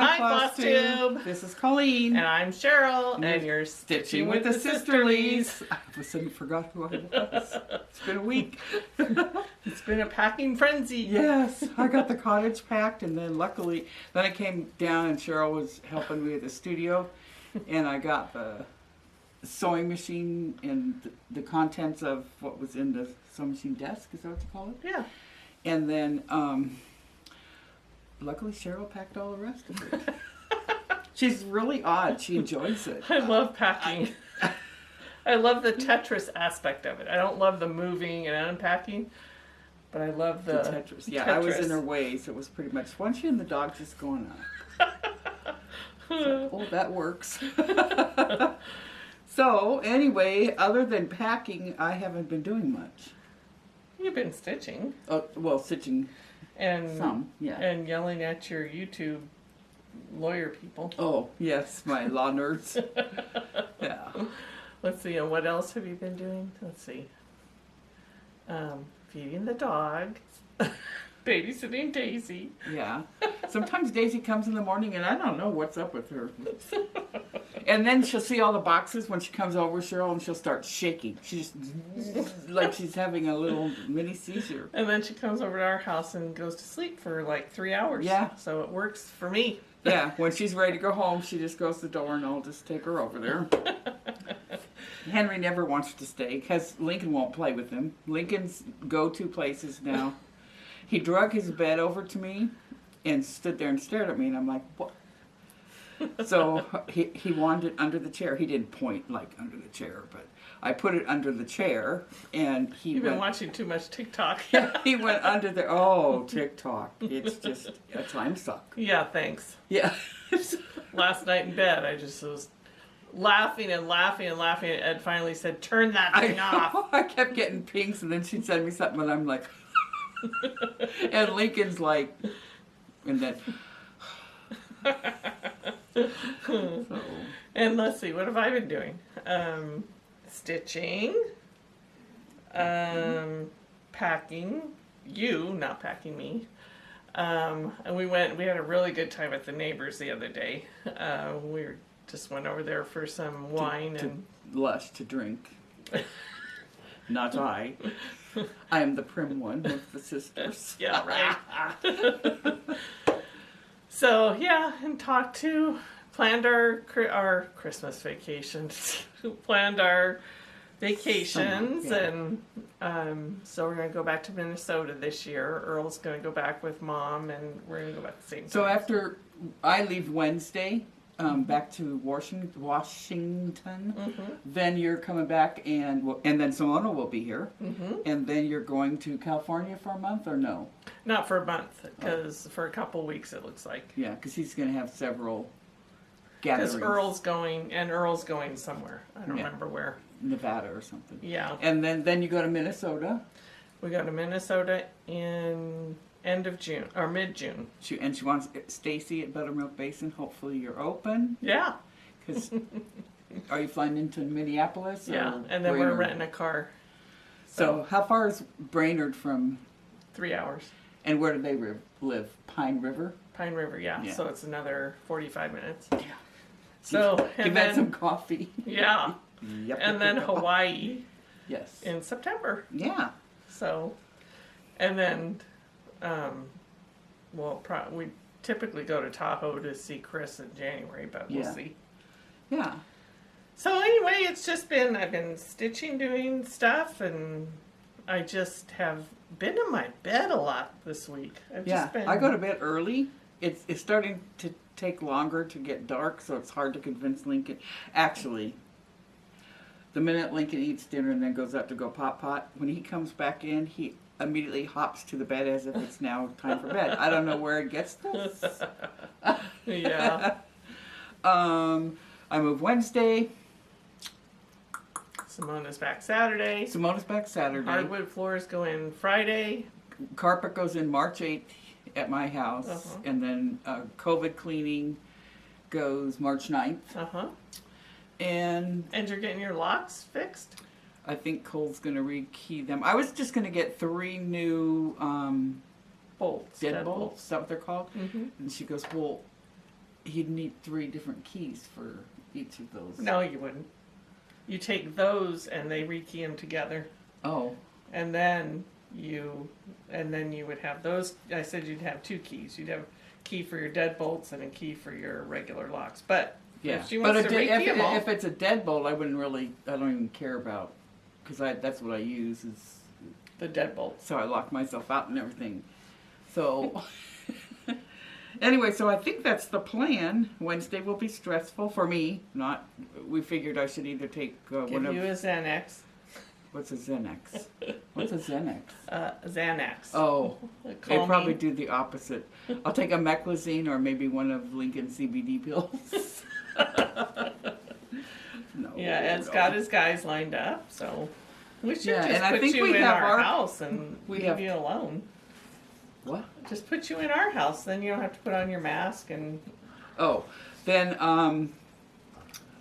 Hi, Floss Tube. This is Colleen. And I'm Cheryl, and you're stitching with the Sisterlies. I all of a sudden forgot who I was. It's been a week. It's been a packing frenzy. Yes, I got the cottage packed, and then luckily, then I came down and Cheryl was helping me at the studio, and I got the sewing machine and the contents of what was in the sewing machine desk. Is that what you call it? Yeah. And then, luckily Cheryl packed all the rest of it. She's really odd. She enjoys it. I love packing. I love the Tetris aspect of it. I don't love the moving and unpacking, but I love the Tetris. Yeah, Tetris. I was in her way, so it was pretty much once you and the dog just going up. So, oh, that works. So anyway, other than packing, I haven't been doing much. You've been stitching. Oh, well, stitching and some, yeah. And yelling at your YouTube lawyer people. Oh, yes, my law nerds. Yeah. Let's see, and what else have you been doing? Let's see. Feeding the dog. Babysitting Daisy. Yeah. Sometimes Daisy comes in the morning and I don't know what's up with her. And then she'll see all the boxes when she comes over, Cheryl, and she'll start shaking. She just, like she's having a little mini seizure. And then she comes over to our house and goes to sleep for like 3 hours. Yeah. So it works for me. Yeah. When she's ready to go home, she just goes to the door and I'll just take her over there. Henry never wants to stay because Lincoln won't play with him. Lincoln's go-to places now. He drug his bed over to me and stood there and stared at me, and I'm like, what? So he wanted it under the chair. He didn't point like under the chair, but I put it under the chair, and You've been watching too much TikTok. He went under the, TikTok. It's just a time suck. Yeah, thanks. Yeah. Last night in bed, I just was laughing and laughing and laughing, and Ed finally said, turn that thing off. I kept getting pinks, and then she'd send me something, and I'm like... And Lincoln's like, and then, so. And let's see, what have I been doing? Stitching, packing, not packing me. And we had a really good time at the neighbors the other day. Just went over there for some wine and lush to drink. Not I. I am the prim one with the sisters. Yeah, right. So, yeah, and planned our Christmas vacations, planned our vacations, summer, yeah. And so we're going to go back to Minnesota this year. Earl's going to go back with Mom, and we're going to go back the same time. So after I leave Wednesday, back to Washington. Mm-hmm. Then you're coming back, and then Simona will be here. Mm-hmm. And then you're going to California for a month, or no? Not for a month, because for a couple of weeks it looks like. Yeah, because he's going to have several gatherings. Because Earl's going somewhere. I don't remember where. Nevada or something. Yeah. And then you go to Minnesota. We go to Minnesota in end of June, or mid-June. She wants Stacy at Buttermilk Basin. Hopefully you're open. Yeah. Because are you flying into Minneapolis? Yeah, and then we're renting a car. So how far is Brainerd from? 3 hours. And where do they live? Pine River? Pine River, yeah. So it's another 45 minutes. Yeah. So Give that some coffee. Yeah. Yep. And then Hawaii. Yes. In September. Yeah. So, and then, we typically go to Tahoe to see Chris in January, but we'll see. Yeah. So anyway, I've been stitching, doing stuff, and I just have been in my bed a lot this week. I go to bed early. It's starting to take longer to get dark, so it's hard to convince Lincoln. Actually, the minute Lincoln eats dinner and then goes out to go pot, when he comes back in, he immediately hops to the bed as if it's now time for bed. I don't know where it gets this. Yeah. I move Wednesday. Simona's back Saturday. Hardwood floors go in Friday. Carpet goes in March 8th at my house. Uh-huh. And then COVID cleaning goes March 9th. Uh-huh. And you're getting your locks fixed? I think Cole's going to rekey them. I was just going to get 3 new bolts. deadbolts. Is that what they're called? Mm-hmm. And she goes, well, you'd need 3 different keys for each of those. No, you wouldn't. You take those and they rekey them together. Oh. And then you would have those. I said you'd have 2 keys. You'd have a key for your deadbolts and a key for your regular locks. But Yeah. if she wants to rekey them all, if it's a deadbolt, I don't even care about, because that's what I use is, the deadbolts. so I lock myself out and everything. So, anyway, so I think that's the plan. Wednesday will be stressful for me. We figured I should either take Give one you of, a Xanax. what's a Xanax? What's a Xanax? Xanax. Oh, Call they probably me. do the opposite. I'll take a meclizine or maybe one of Lincoln's CBD pills. No. Yeah, Ed's got his guys lined up, so we should Yeah, just and I put think you we in have our our- house and we leave have- you alone. What? Just put you in our house, then you don't have to put on your mask and. Oh, then on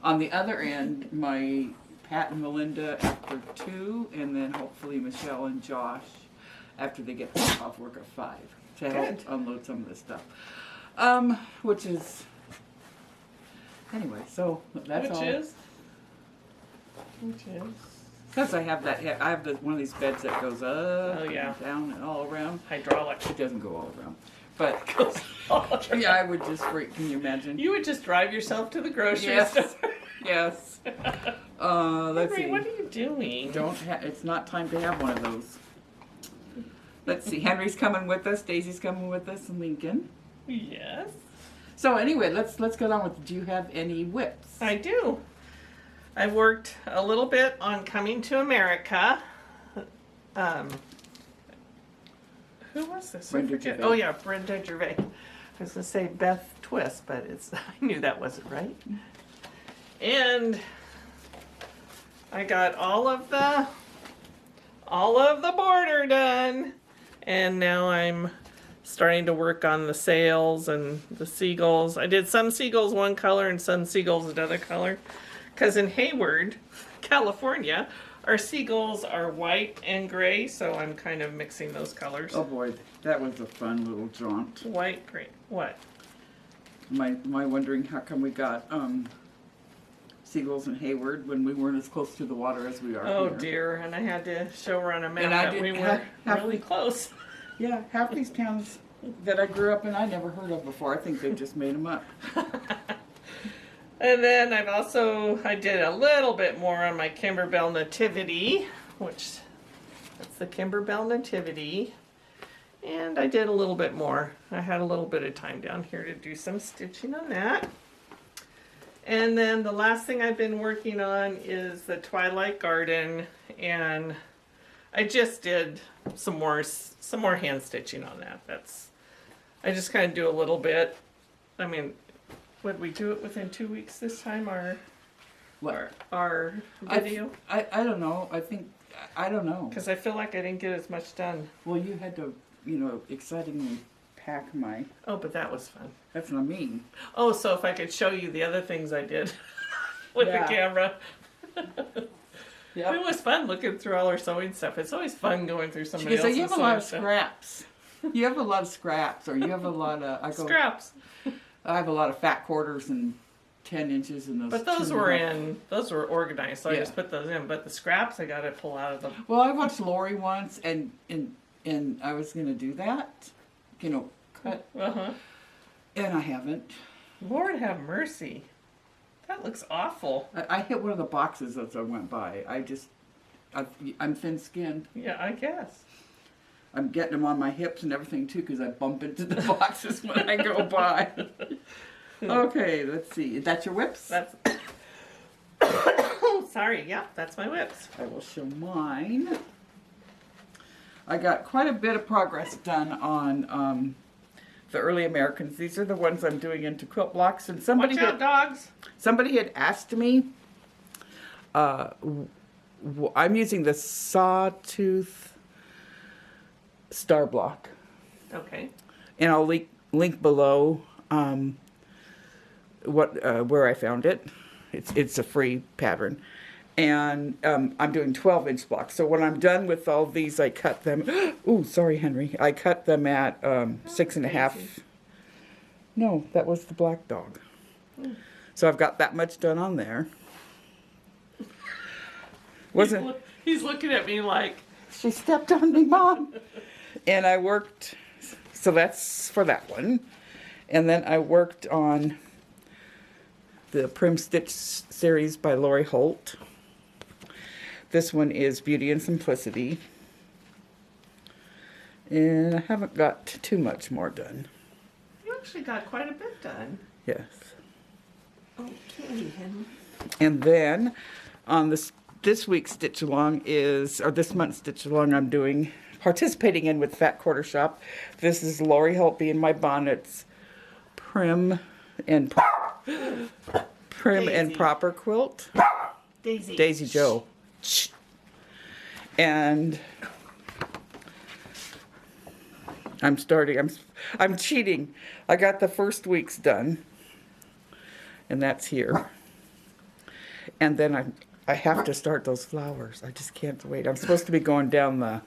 the other end, my Pat and Melinda after 2, and then hopefully Michelle and Josh after they get off work at 5 to help Good. unload some of this stuff. Which is anyway. So that's all. Which is. Because I have one of these beds that goes up, Oh, yeah. and down, and all around. Hydraulic. It doesn't go all around, but Yeah. yeah, I would just freak. Can you imagine? You would just drive yourself to the grocery Yes. store. Yes. Let's Henry, see. what are you doing? It's not time to have one of those. Let's see. Henry's coming with us. Daisy's coming with us, and Lincoln. Yes, So anyway, let's get on with. Do you have any whips? I do. I worked a little bit on Coming to America. Who was this? I Brenda forget. Gervais. Oh yeah, Brenda Gervais. I was gonna say Beth Twist, but I knew that wasn't right. And I got all of the border done, and now I'm starting to work on the sails and the seagulls. I did some seagulls one color and some seagulls another color. Because in Hayward, California, our seagulls are white and gray, so I'm kind of mixing those colors. Oh boy, that was a fun little jaunt. White, gray. What? My wondering how come we got seagulls in Hayward when we weren't as close to the water as we are Oh here. dear, and I had to show her on a map And I that we did- were half really the- close. Yeah, half these towns that I grew up in I never heard of before. I think they just made them up. And then I did a little bit more on my Kimberbell Nativity, which that's the Kimberbell Nativity. And I did a little bit more. I had a little bit of time down here to do some stitching on that. And then the last thing I've been working on is the Twilight Garden, and I just did some more hand stitching on that. I just kind of do a little bit. I mean, would we do it within 2 weeks this time? Our video? I don't know. I don't know. Because I feel like I didn't get as much done. Well, you had to, excitingly pack my. Oh, but that was fun. That's what I mean. Oh, so if I could show you the other things I did with Yeah. the camera. Yep. It was fun looking through all our sewing stuff. It's always fun going through somebody So else's you have a sewing lot of stuff. scraps. You have a lot of scraps, or you have a lot of. Scraps. I have a lot of fat quarters and 10 inches and those. But those 2.5. were organized, so I Yeah. just put those in. But the scraps I got to pull out of them. Well, I watched Lori once, and I was gonna do that, cut, Uh-huh. and I haven't. Lord have mercy. That looks awful. I hit one of the boxes as I went by. I'm thin-skinned. Yeah, I guess. I'm getting them on my hips and everything too, because I bump into the boxes when I go by. Okay, let's see. Is that your whips? That's. Sorry, yeah, that's my whips. I will show mine. I got quite a bit of progress done on the early Americans. These are the ones I'm doing into quilt blocks, and Watch out, dogs. somebody had asked me. I'm using the Sawtooth Star Block, Okay. and I'll link below where I found it. It's a free pattern, and I'm doing 12-inch blocks. So when I'm done with all these, I cut them. Ooh, sorry, Henry. I cut them at 6.5 No, that was the black dog. So I've got that much done on there. Wasn't He's looking at me like, she stepped on me, Mom? And I worked, so that's for that one. And then I worked on the Prim Stitch series by Lori Holt. This one is Beauty and Simplicity. And I haven't got too much more done. you actually got quite a bit done. Yes. Okay, Henry. And then on this week's Stitch Along or this month's Stitch Along, I'm participating in with Fat Quarter Shop. This is Lori Holt being my bonnets, Prim and Proper Quilt. Daisy Joe. And I'm cheating. I got the first week's done. And that's here. And then I have to start those flowers. I just can't wait. I'm supposed to be going down the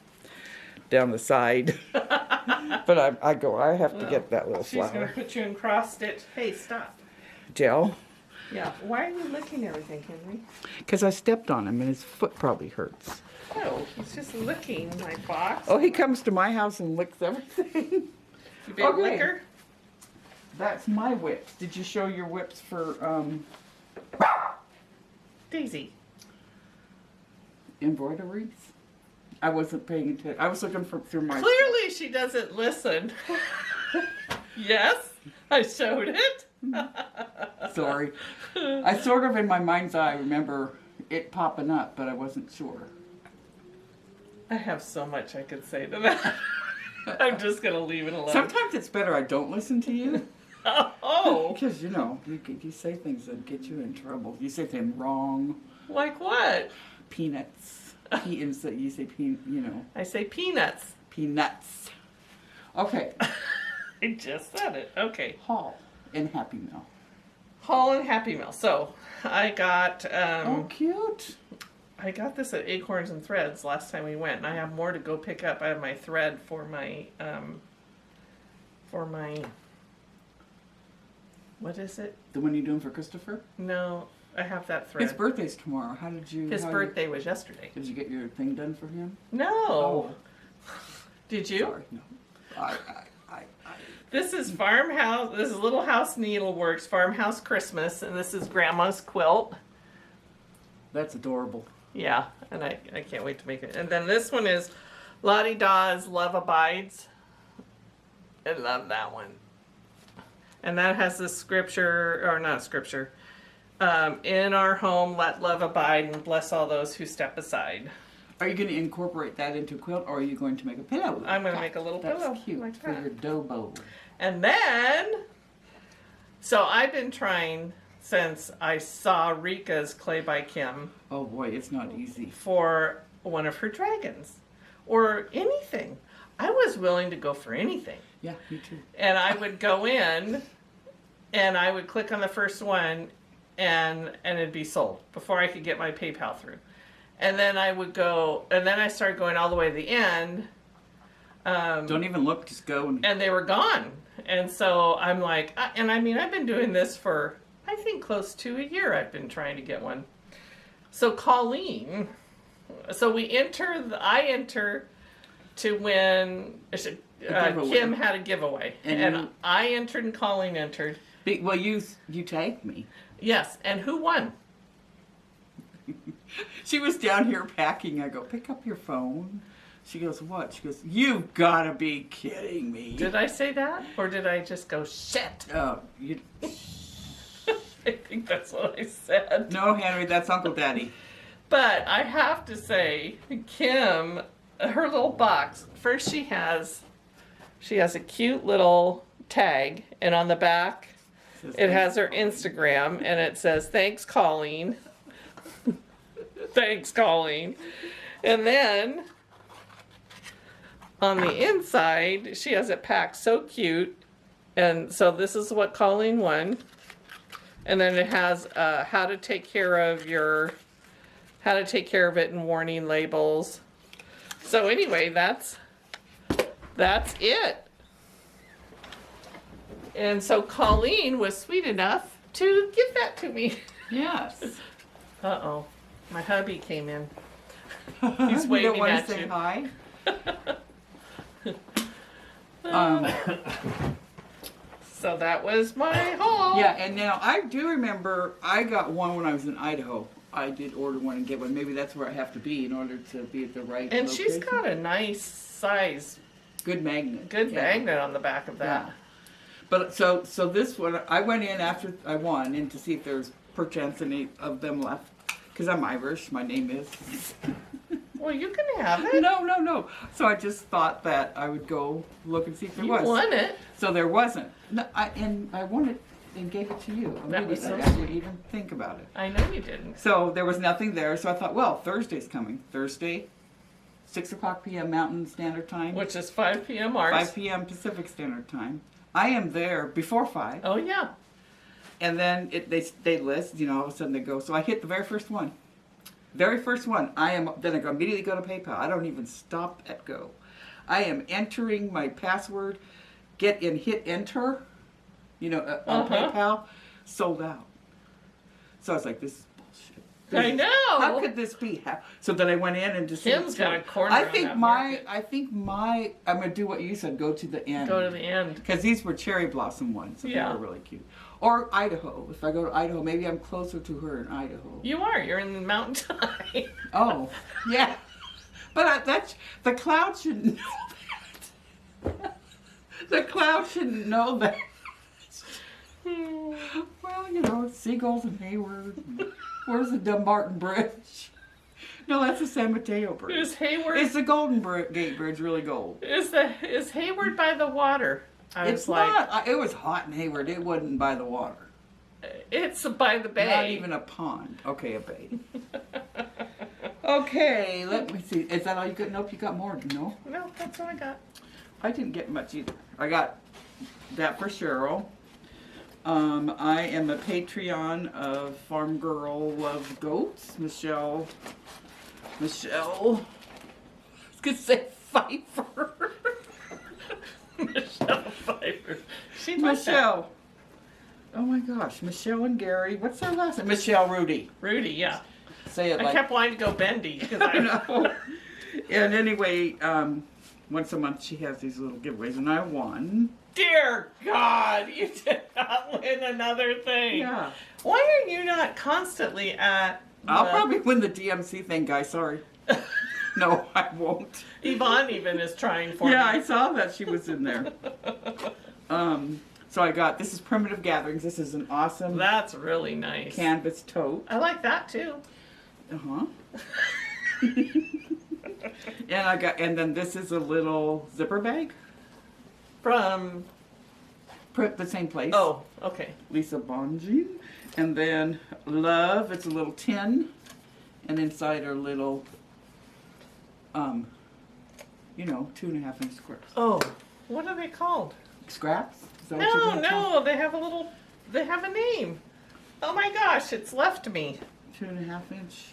side. But I have to get that little She's going flower. to put you in cross stitch. Hey, stop. Gel. Yeah. Why are you licking everything, Henry? Because I stepped on him and his foot probably hurts. Oh, he's just licking my box. Oh, he comes to my house and licks everything. You big Okay. licker? That's my whips. Did you show your whips for Daisy. embroideries? I wasn't paying attention. I was looking through my... Clearly she doesn't listen. Yes, I showed it. Sorry. I sort of, in my mind's eye, remember it popping up, but I wasn't sure. I have so much I could say to that. I'm just going to leave it alone. Sometimes it's better I don't listen to you. Oh, Because, you say things that get you in trouble. You say things wrong. like what? Peanuts. You say, I say peanuts. peanuts. Okay. I just said it. Okay. Hall and Happy Meal. Haul and Happy Meal. So I got Oh, cute. I got this at Acorns and Threads last time we went, and I have more to go pick up. I have my thread for my what is it? The one you're doing for Christopher? No, I have that thread. His birthday's tomorrow. How did you... His birthday was yesterday. Did you get your thing done for him? No. Oh. Did you? Sorry, no. I. This is Farmhouse. This is Little House Needleworks Farmhouse Christmas, and this is Grandma's quilt. That's adorable. Yeah, and I can't wait to make it. And then this one is Lottie Dawes Love Abides. I love that one. And that has the scripture, or not scripture. In our home, let love abide and bless all those who step aside. Are you going to incorporate that into a quilt, or are you going to make a pillow? I'm going to make a little That's pillow cute like for that. your dobo. And then, so I've been trying since I saw Rika's Clay by Kim Oh boy, it's not easy. for one of her dragons or anything. I was willing to go for anything. Yeah, me too. And I would go in and I would click on the first one and it'd be sold before I could get my PayPal through. And then I would go, and then I started going all the way to the end. Don't even look, just go. And they were gone. And so I'm like, and I mean, I've been doing this for, I think, close to a year. I've been trying to get one. So Colleen, so I enter to win, Kim had a giveaway. And I entered and Colleen entered. Well, you tagged me. Yes, and who won? She was down here packing. I go, pick up your phone. She goes, what? She goes, you've got to be kidding me. Did I say that? Or did I just go, shit? Oh, I think that's what I said. No, Henry, that's Uncle Daddy. But I have to say, Kim, her little box, first she has a cute little tag, and on the back it has her Instagram, and it says, thanks, Colleen. Thanks, Colleen. And then on the inside, she has it packed so cute. And so this is what Colleen won. And then it has how to take care of it and warning labels. So anyway, that's it. And so Colleen was sweet enough to give that to me. Yes. Uh-oh. My hubby came in. He's You waving don't want at to say you. hi? Um, So that was my haul. yeah, and now I do remember I got one when I was in Idaho. I did order one and get one. Maybe that's where I have to be in order to be at the right And location. she's got a nice size, Good magnet. good Yeah. magnet on the back of that. Yeah. But so this one, I went in after I won in to see if there's perchance any of them left. Because I'm Irish, my name is. Well, you can have it. No. So I just thought that I would go look and see if there You was. won it. So there wasn't. No, I won it and gave it to you. That was so I didn't sweet. even think about it. I know you didn't. So there was nothing there. So I thought, well, Thursday's coming. Thursday, 6 o'clock p.m. Mountain Standard Time. Which is 5 p.m. ours. 5 p.m. Pacific Standard Time. I am there before 5. Oh, yeah. And then they list, all of a sudden they go. So I hit the very first one. Very first one. Then I immediately go to PayPal. I don't even stop at go. I am entering my password, hit enter, on PayPal, sold out. So I was like, this is bullshit. I know. How could this be? So then I went in and just. Tim's got a corner I on think that my. market. I'm gonna do what you said. Go to the end. Go to the end. Because these were cherry blossom ones. So Yeah. they were really cute. Or Idaho. If I go to Idaho, maybe I'm closer to her in Idaho. You are. You're in the mountain time. Oh, yeah. But that's the cloud shouldn't know that. The cloud shouldn't know that. Well, seagulls in Hayward. Where's the Dumbarton Bridge? No, that's the San Mateo Bridge. Is Hayward? It's the Golden Gate Bridge, really gold. Is Hayward by the water? I It's was like, not. It was hot in Hayward. It wasn't by the water. it's by the bay. Not even a pond. Okay, a bay. Okay, let me see. Is that all you got? Nope, you got more. No, No, that's what I got. I didn't get much either. I got that for Cheryl. I am a Patreon of Farm Girl Loves Goats. Michelle. I was gonna say Pfeiffer. Michelle Pfeiffer. She must have- Michelle. Oh my gosh, Michelle and Gary. What's their last name? Michelle Rudy. Rudy, yeah. Say it I like. kept wanting to go bendy because I I know. And anyway, once a month she has these little giveaways, and I won. Dear God, you did not win another thing. Yeah. Why are you not constantly at I'll the- probably win the DMC thing, guys. Sorry. No, I won't. Yvonne even is trying for Yeah, I me. saw that she was in there. So I got, this is Primitive Gatherings. This is an awesome That's really nice. canvas tote. I like that too. Uh-huh. And then this is a little zipper bag. From, The same place. oh, okay. Lisa Bonjean. And then Love, it's a little tin. And inside are little, 2.5 inch squares. Oh, what are they called? Scraps? Is that what you're No, gonna call they have a name. Oh my gosh, it's left me. 2.5 inch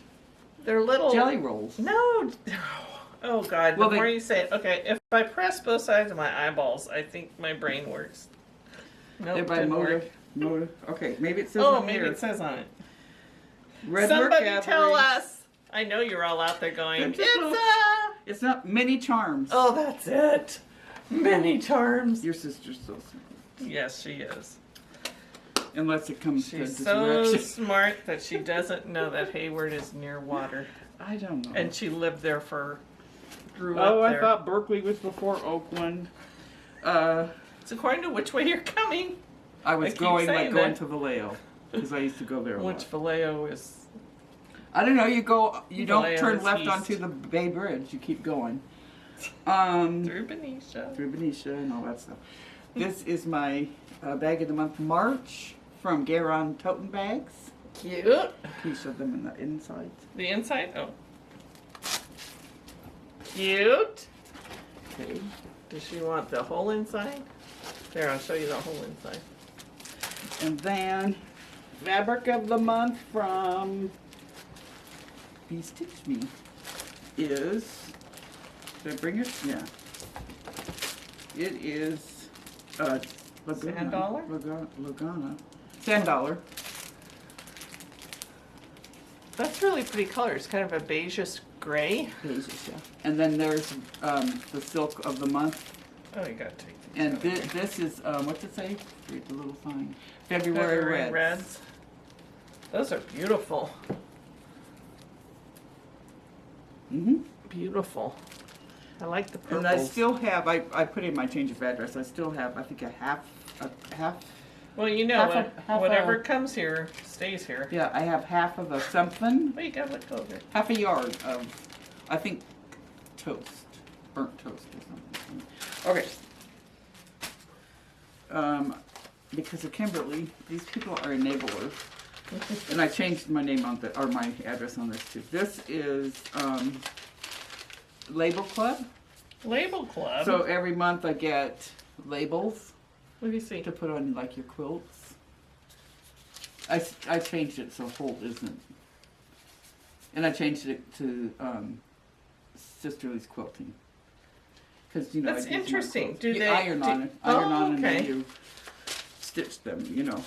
They're little. jelly rolls. No. Oh God, Well, the more you say it. Okay, if I press both sides of my eyeballs, I think my brain works. Nope, They're by didn't work. Motor. Okay, maybe it says Oh, on maybe here. it says on it. Red Somebody Work tell Gatherings. us. I know you're all out there going, They're it's just little- a... It's not mini charms. Oh, that's it. Many charms. Your sister's so smart. Yes, she is. Unless it comes She's to so direction. smart that she doesn't know that Hayward is near water. I don't know. And she lived there grew oh, up I there. thought Berkeley was before Oakland. It's according to which way you're coming. I was keep going saying going that. to Vallejo because I used to go there a Which lot. Vallejo is... I don't know. You don't Vallejo turn is left east. onto the Bay Bridge. You keep going. Through Benicia. Through Benicia and all that stuff. This is my bag of the month, March, from Garon Toten Bags. Cute. Can you show them in the inside? The inside? Oh. Cute. Okay. Does she want the whole inside? There, I'll show you the whole inside. And then, fabric of the month from Be Stitch Me is, did I bring it? Yeah. It is Laguna. $10. That's really pretty color. It's kind of a beigeish gray. Beigeish, yeah. And then there's the silk of the month. Oh, you gotta take these And out. this is, what's it say? Read the little sign. February Reds. Those are beautiful. Mm-hmm. Beautiful. I like the purples. And I still have, I put in my change of address, I still have, I think a half, Well, you know, whatever comes here stays here. yeah, I have half of a something, Well, you gotta let go of it. half a yard of, I think, toast, burnt toast or something. Okay. Because of Kimberly, these people are enablers. And I changed my name on the, or my address on this too. This is, Label Club. Label Club. So every month I get labels Let me see. to put on like your quilts. I changed it so Holt isn't. And I changed it to Sisterlies quilting. Because you know That's I use my interesting. quilts. Do You they iron on it, iron on and okay. then you stitch them, you know.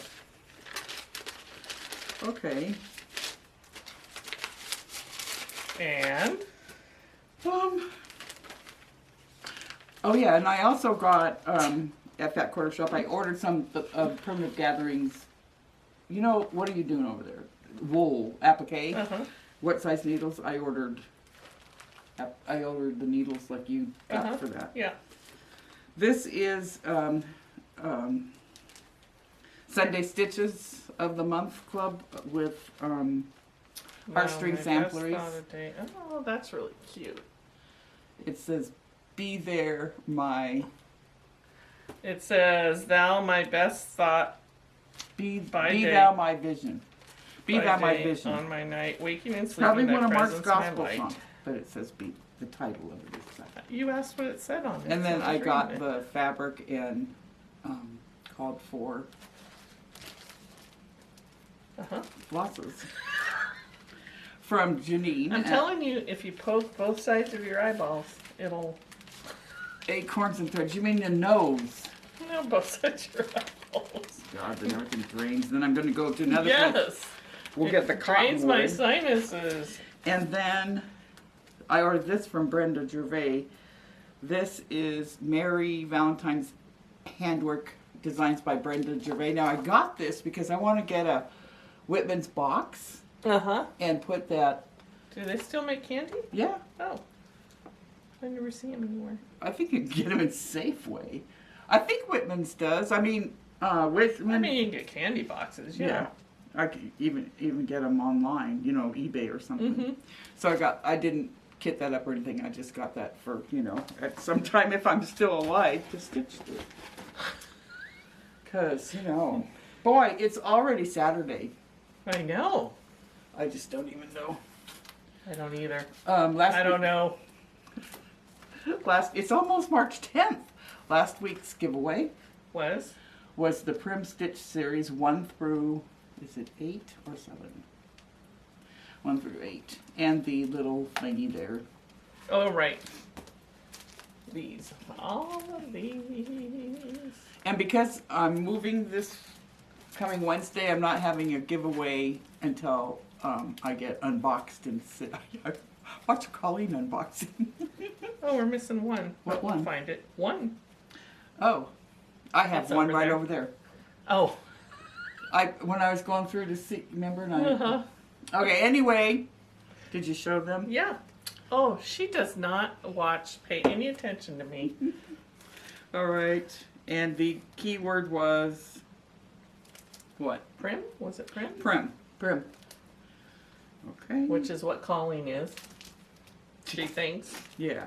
Okay. And Oh yeah, and I also got at that quarter shop. I ordered some primitive gatherings. You know, what are you doing over there? Wool applique. What size needles? I ordered the needles like you got for that. yeah. This is Sunday Stitches of the Month Club with heartstring sampleries. Oh, that's really cute. It says, "Be there, my." It says, "Thou my best thought, Be day. thou my vision. Be by thou my day, vision." on my night, waking and sleeping, Probably thy one of Mark's presence, my gospel light." songs, but it says "be." The title of it is that. You asked what it said on it. And then so I was got reading it. the fabric and called for flosses from Janine. I'm at telling you, if you poke both sides of your eyeballs, it'll. Acorns and Threads. You mean the nose? No, both sides of your eyeballs. God, then everything drains. Then I'm going to go to another place. Yes. We'll It get the drains my cottonwood. sinuses. And then I ordered this from Brenda Gervais. This is Mary Valentine's handwork designs by Brenda Gervais. Now I got this because I want to get a Whitman's box and put that. Do they still make candy? Yeah, Oh. I never see them anymore. I think you can get them in Safeway. I think Whitman's does. I mean, Whitman. I mean, you can get candy boxes, yeah. I could even get them online, you know, eBay or something. So I didn't kit that up or anything. I just got that for, you know, at some time if I'm still alive to stitch it. Because, you know, boy, it's already Saturday. I know. I just don't even know. I don't either. I don't know. It's almost March 10th. Last week's giveaway Was the Prim Stitch series 1 through, is it 8 or 7? 1 through 8. And the little thingy there. Oh, right. These. All of these. And because I'm moving this coming Wednesday, I'm not having a giveaway until I get unboxed and sit. Watch Colleen unboxing. Oh, we're missing one. What We'll one? find it. One. Oh, I have It's one over right there. over there. Oh. When I was going through to see, remember? And okay, anyway, did you show them? Yeah. Oh, she does not pay any attention to me. All right, and the keyword was what? Prim? Was it Prim? Prim. Okay. Which is what Colleen is. She thinks. Yeah.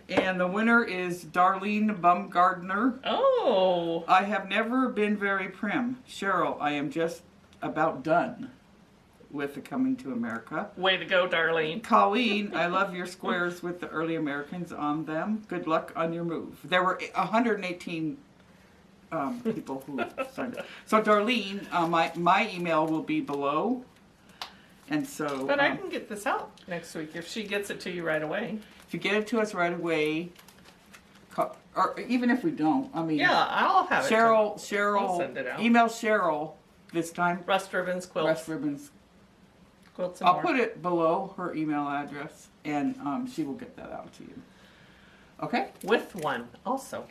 And the winner is Darlene Bumgardner. Oh. I have never been very prim. Cheryl, I am just about done with the Coming to America. Way to go, Darlene. Colleen, I love your squares with the early Americans on them. Good luck on your move. There were 118 people who signed up. So Darlene, my email will be below. And so, But I can get this out next week if she gets it to you right away. if you get it to us right away, or even if we don't, I mean, Yeah, I'll have it. Cheryl, I'll send it out. email Cheryl this time. Rust Ribbons Quilts. Rust Ribbons. Quilts and I'll more. put it below her email address, and she will get that out to you. Okay? With one, also.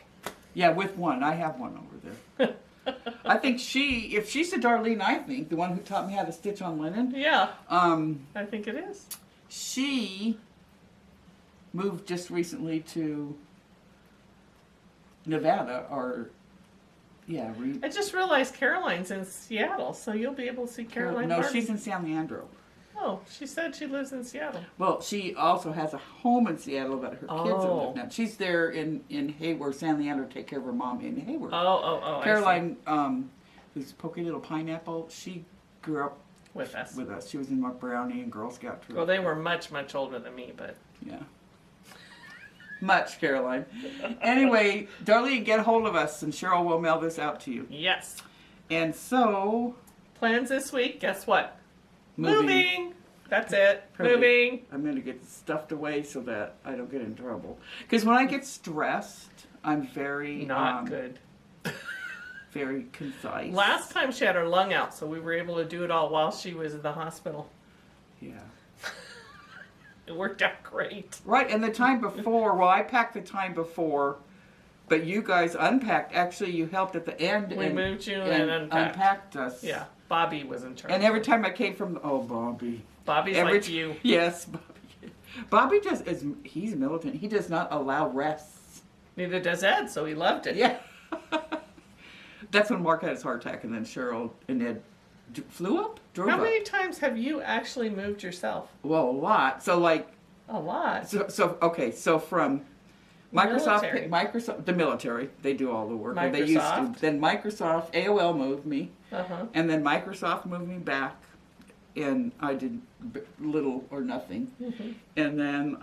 Yeah, with one. I have one over there. I think if she's a Darlene, I think, the one who taught me how to stitch on linen. Yeah, I think it is. She moved just recently to Nevada, I just realized Caroline's in Seattle, so you'll be able to see Caroline. No, Barton. she's in San Leandro. Oh, she said she lives in Seattle. Well, she also has a home in Seattle, but her kids are living now. She's there in Hayward, San Leandro, to take care of her mom in Hayward. Oh, Caroline, who's Pokey Little Pineapple, she grew up with us. She was in Mark Brownie and Girl Scout troop. Well, they were much, much older than me, but... Yeah. Much, Caroline. Anyway, Darlene, get a hold of us, and Cheryl will mail this out to you. Yes. And so... Plans this week, guess what? Moving. Moving. That's it. Perfect. Moving. I'm going to get stuffed away so that I don't get in trouble. Because when I get stressed, I'm very... Not good. Very concise. Last time she had her lung out, so we were able to do it all while she was in the hospital. Yeah. It worked out great. Right, and the time before, well, I packed the time before, but you guys unpacked. Actually, you helped at the end. We moved you and unpacked us. Yeah, Bobby was in charge. And every time I came from, Bobby. Bobby's like you. Yes, Bobby. Bobby he's militant. He does not allow rests. Neither does Ed, so he loved it. Yeah. That's when Mark had his heart attack, and then Cheryl and Ed drove up. How many times have you actually moved yourself? Well, a lot. So a lot. So from Military. Microsoft, the military, they do all the work. Or they used to. Microsoft. Then Microsoft, AOL moved me, and then Microsoft moved me back, and I did little or nothing. And then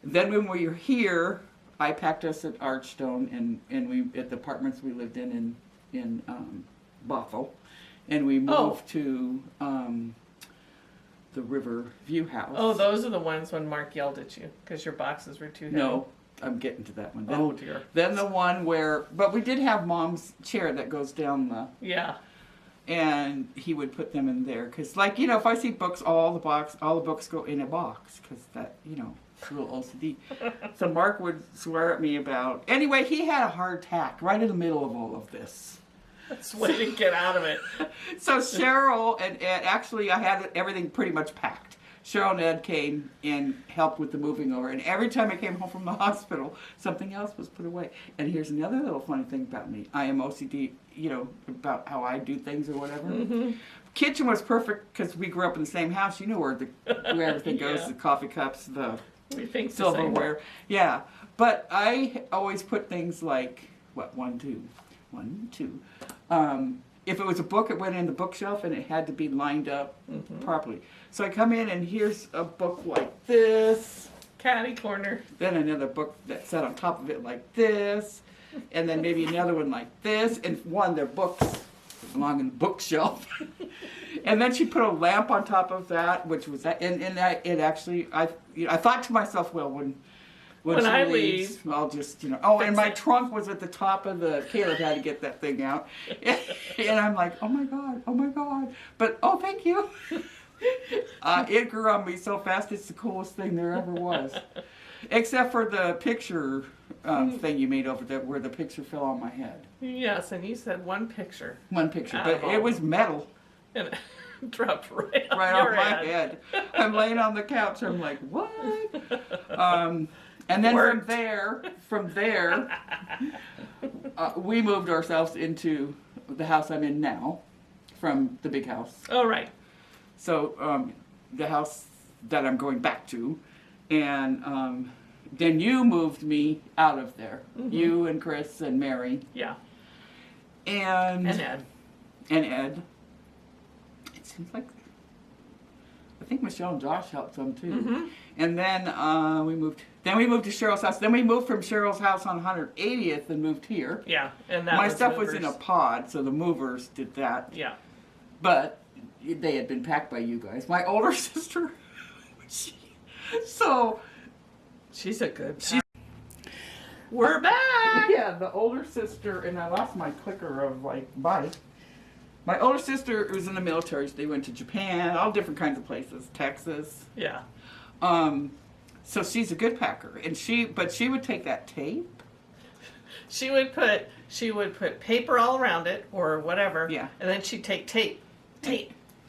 when we were here, I packed us at Archstone, and we at the apartments we lived in Bothell, and we moved to the River View house. Oh, those are the ones when Mark yelled at you because your boxes were too heavy. No, I'm getting to that one. Then, Oh dear. Then the one but we did have Mom's chair that goes down Yeah. and he would put them in there because, if I see books, all the books go in a box because that, it's a little OCD. So Mark would swear at me about. Anyway, he had a heart attack right in the middle of all of this. That's the way to get out of it. So Cheryl and Ed, actually I had everything pretty much packed. Cheryl and Ed came and helped with the moving over. And every time I came home from the hospital, something else was put away. And here's another little funny thing about me. I am OCD, about how I do things or whatever. Kitchen was perfect because we grew up in the same house. You know where everything goes, Yeah. the coffee cups, the We think silverware. Yeah. But I always put things like, 1, 2. If it was a book, it went in the bookshelf and it had to be lined up properly. So I come in and here's a book like this. Catty corner. Then another book that sat on top of it like this. And then maybe another one like this. And their books belong in the bookshelf. And then she put a lamp on top of that, which was that. And it actually, I thought to myself, well, when she I leaves, leave, I'll just, and my trunk was at the top of Caleb had to get that thing out. And I'm like, oh my God. But, thank you. It grew on me so fast, it's the coolest thing there ever was. Except for the picture thing you made over there where the picture fell on my head. Yes, and you said one picture. One picture, but it was metal. And it dropped right on Right your off my head. I'm laying on the couch, I'm like, what? And then from there, we moved ourselves into the house I'm in now, from the big house. Oh, right. So the house that I'm going back to, and then you moved me out of there. You and Chris and Mary. Yeah. And Ed. It seems like, I think Michelle and Josh helped some too. And then we moved to Cheryl's house. Then we moved from Cheryl's house on 180th and moved here. Yeah, and My stuff was in a pod, so the movers did that. Yeah. But they had been packed by you guys. My older sister, She's a good We're back! Yeah, the older sister, and I lost my clicker of like, bye. My older sister was in the military. So they went to Japan, all different kinds of places, Texas. Yeah. So she's a good packer, and she would take that tape. She would put paper all around it or whatever. Yeah. And then she'd take tape.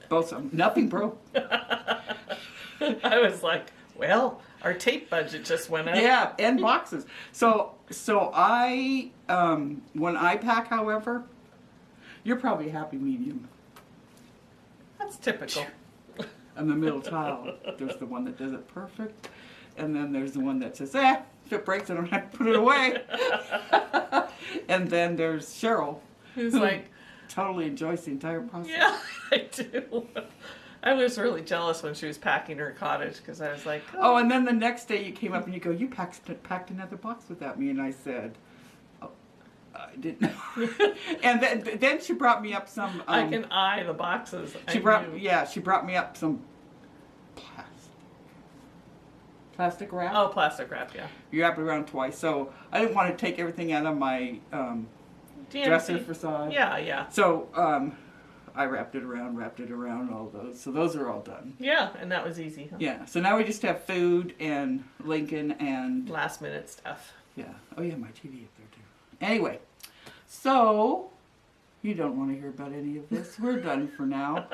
Both of them. Nothing broke. I was like, well, our tape budget just went up. Yeah, and boxes. So I, when I pack, however, you're probably a happy medium. That's typical. I'm the middle child. There's the one that does it perfect, and then there's the one that says, if it breaks, I don't have to put it away. And then there's Cheryl, Who's who like, totally enjoys the entire process. yeah, I do. I was really jealous when she was packing her cottage because I was like, Oh, and then the next day you came up and you go, you packed another box without me, and I said, oh, I didn't know. And then she brought me up some. I can eye the boxes. She brought me up some plastic wrap. Oh, plastic wrap, yeah. You wrap it around twice, so I didn't want to take everything out of my dresser facade. Yeah. So I wrapped it around all those. So those are all done. Yeah, and that was easy. Huh? Yeah. So now we just have food and Lincoln and Last minute stuff. yeah. Oh yeah, my TV up there too. Anyway, so you don't want to hear about any of this. We're done for now.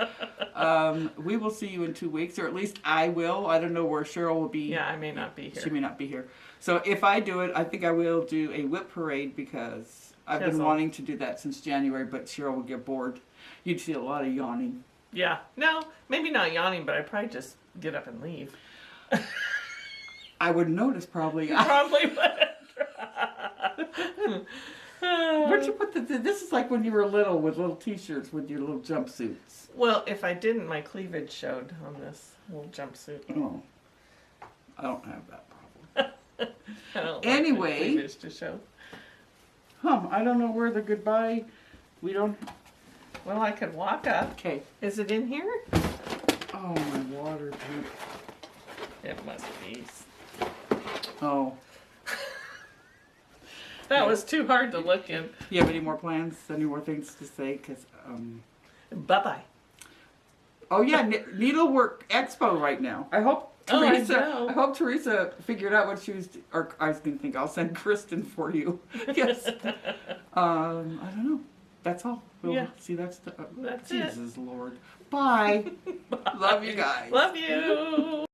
We will see you in 2 weeks, or at least I will. I don't know where Cheryl will be. Yeah, I may not be here. She may not be here. So if I do it, I think I will do a whip parade because I've been wanting to do that since January, but Cheryl will get bored. You'd see a lot of yawning. Yeah. No, maybe not yawning, but I'd probably just get up and leave. I would notice probably. Probably would. Where'd you put this is like when you were little with little t-shirts with your little jumpsuits. Well, if I didn't, my cleavage showed on this little jumpsuit. Oh. I don't have that problem. I don't Anyway. like my cleavage to show. I don't know where the goodbye, we don't, Well, I could walk up. okay. Is it in here? Oh, my water tank. It must be. Oh. That was too hard to look in. You have any more plans? Any more things to say? Because, Bye-bye. oh yeah, Needlework Expo right now. I hope Oh, I Teresa. know. I hope Teresa figured out what she was. Or I was gonna think I'll send Kristen for you. Yes. I don't know. That's all. We'll Yeah. see. That's That's it. Jesus Lord. Bye. Love you guys. Love you.